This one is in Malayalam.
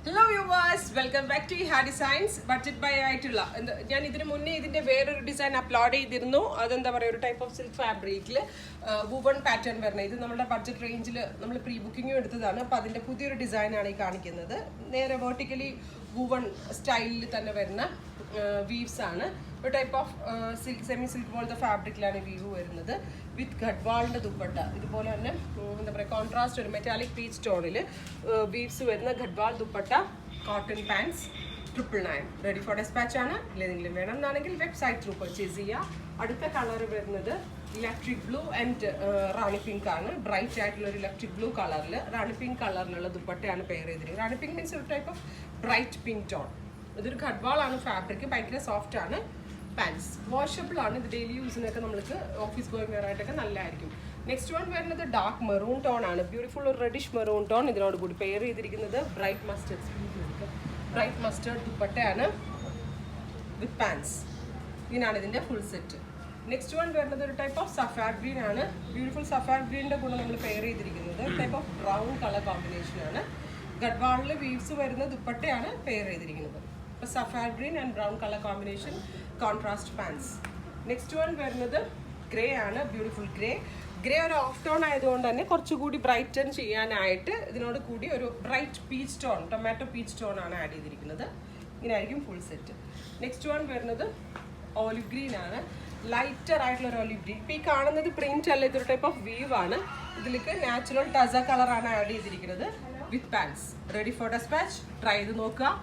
Hello viewers, welcome back to Iha Designs. Budget buy ആയിട്ടുള്ള ഞാൻ ഇതിനു മുന്നേ ഇതിന്റെ വേറൊരു ഡിസൈൻ അപ്ലോഡ് ചെയ്തിരുന്നു. അതെന്താ പറയുക, ഒരു ടൈപ്പ് ഓഫ് സിൽക്ക് ഫാബ്രിക്കിൽ വുവൺ പാറ്റേൺ വരുന്നത്. ഇത് നമ്മുടെ ബഡ്ജറ്റ് റേഞ്ചിൽ നമ്മൾ പ്രീ ബുക്കിംഗും എടുത്തതാണ്. അപ്പോൾ അതിന്റെ പുതിയൊരു ഡിസൈനാണ് ഈ കാണിക്കുന്നത്. നേരെ വെർട്ടിക്കലി വുവൺ സ്റ്റൈലിൽ തന്നെ വരുന്ന വീവ്സ് ആണ്. ഒരു type of silk semi silk പോലത്തെ ഫാബ്രിക്കിലാണ് വീവ് വരുന്നത്. വിത്ത് ഗഡ്വാളിൻ്റെ ദുപ്പട്ട ഇതുപോലെ തന്നെ എന്താ പറയുക, കോൺട്രാസ്റ്റ് ഒരു മെറ്റാലിക് പീച്ച് ടോണിൽ വീവ്സ് വരുന്ന Gadwal dupatta, cotton pants, 999. Ready for dispatch ആണ്. ഏതെങ്കിലും വേണം എന്നാണെങ്കിൽ വെബ്സൈറ്റ് ത്രൂ പർച്ചേസ് ചെയ്യുക. അടുത്ത കളർ വരുന്നത് electric blue and Rani pink ആണ്. ബ്രൈറ്റ് ആയിട്ടുള്ള ഒരു ഇലക്ട്രിക് ബ്ലൂ കളറിൽ റാണി പിങ്ക് കളറിലുള്ള ദുപ്പട്ടയാണ് പെയർ ചെയ്തിരിക്കുന്നത്. റാണി പിങ്ക് മീൻസ് ഒരു type of bright pink tone. ഇതൊരു ഗഡ്വാളാണ് ഫാബ്രിക്, ഭയങ്കര സോഫ്റ്റ് ആണ്. പാൻസ് വാഷബിൾ ആണ്. ഇത് ഡെയിലി യൂസിനൊക്കെ നമ്മൾക്ക് ഓഫീസ് ഗോയിങ് വെയർ ആയിട്ടൊക്കെ നല്ലതായിരിക്കും. നെക്സ്റ്റ് വൺ വരുന്നത് ഡാർക്ക് മെറൂൺ ടോൺ ആണ്. ബ്യൂട്ടിഫുൾ ഒരു റെഡിഷ് മെറൂൺ ടോൺ. ഇതിനോട് കൂടി പെയർ ചെയ്തിരിക്കുന്നത് ബ്രൈറ്റ് മസ്റ്റേർഡ് ദുപ്പട്ടയാണ് വിത്ത് പാൻസ്. ഇതിനാണ് ഇതിൻ്റെ ഫുൾ സെറ്റ്. നെക്സ്റ്റ് വൺ വരുന്നത് ഒരു ടൈപ്പ് ഓഫ് സഫാർ ഗ്രീൻ ആണ്. ബ്യൂട്ടിഫുൾ സഫാർ ഗ്രീനിൻ്റെ കൂടെ നമ്മൾ പെയർ ചെയ്തിരിക്കുന്നത് ടൈപ്പ് ഓഫ് ബ്രൗൺ കളർ കോമ്പിനേഷനാണ്. ഗഡ്വാളിൽ വീവ്സ് വരുന്ന ദുപ്പട്ടയാണ് പെയർ ചെയ്തിരിക്കുന്നത്. അപ്പോൾ സഫാർ green and brown colour combination, contrast pants. Next one വരുന്നത് ഗ്രേ ആണ്. Beautiful grey. ഗ്രേ ഒരു ഓഫ് ടോൺ ആയതുകൊണ്ട് തന്നെ കുറച്ചുകൂടി ബ്രൈറ്റൻ ചെയ്യാനായിട്ട് ഇതിനോട് കൂടി ഒരു bright peach tone, tomato peach tone ആണ് ആഡ് ചെയ്തിരിക്കുന്നത്. ഇങ്ങനെയായിരിക്കും ഫുൾ സെറ്റ്. നെക്സ്റ്റ് വൺ വരുന്നത് ഓലിവ് ഗ്രീൻ ആണ്. ലൈറ്റർ ആയിട്ടുള്ള ഒരു ഓലിവ് ഗ്രീൻ. ഇപ്പോൾ ഈ കാണുന്നത് പ്രിന്റ് അല്ല, ഇതൊരു ടൈപ്പ് ഓഫ് വീവ് ആണ്. ഇതിലേക്ക് നാച്ചുറൽ ടസ കളറാണ് ആഡ് ചെയ്തിരിക്കുന്നത് with pants. Ready for dispatch. Try ചെയ്ത് നോക്കുക.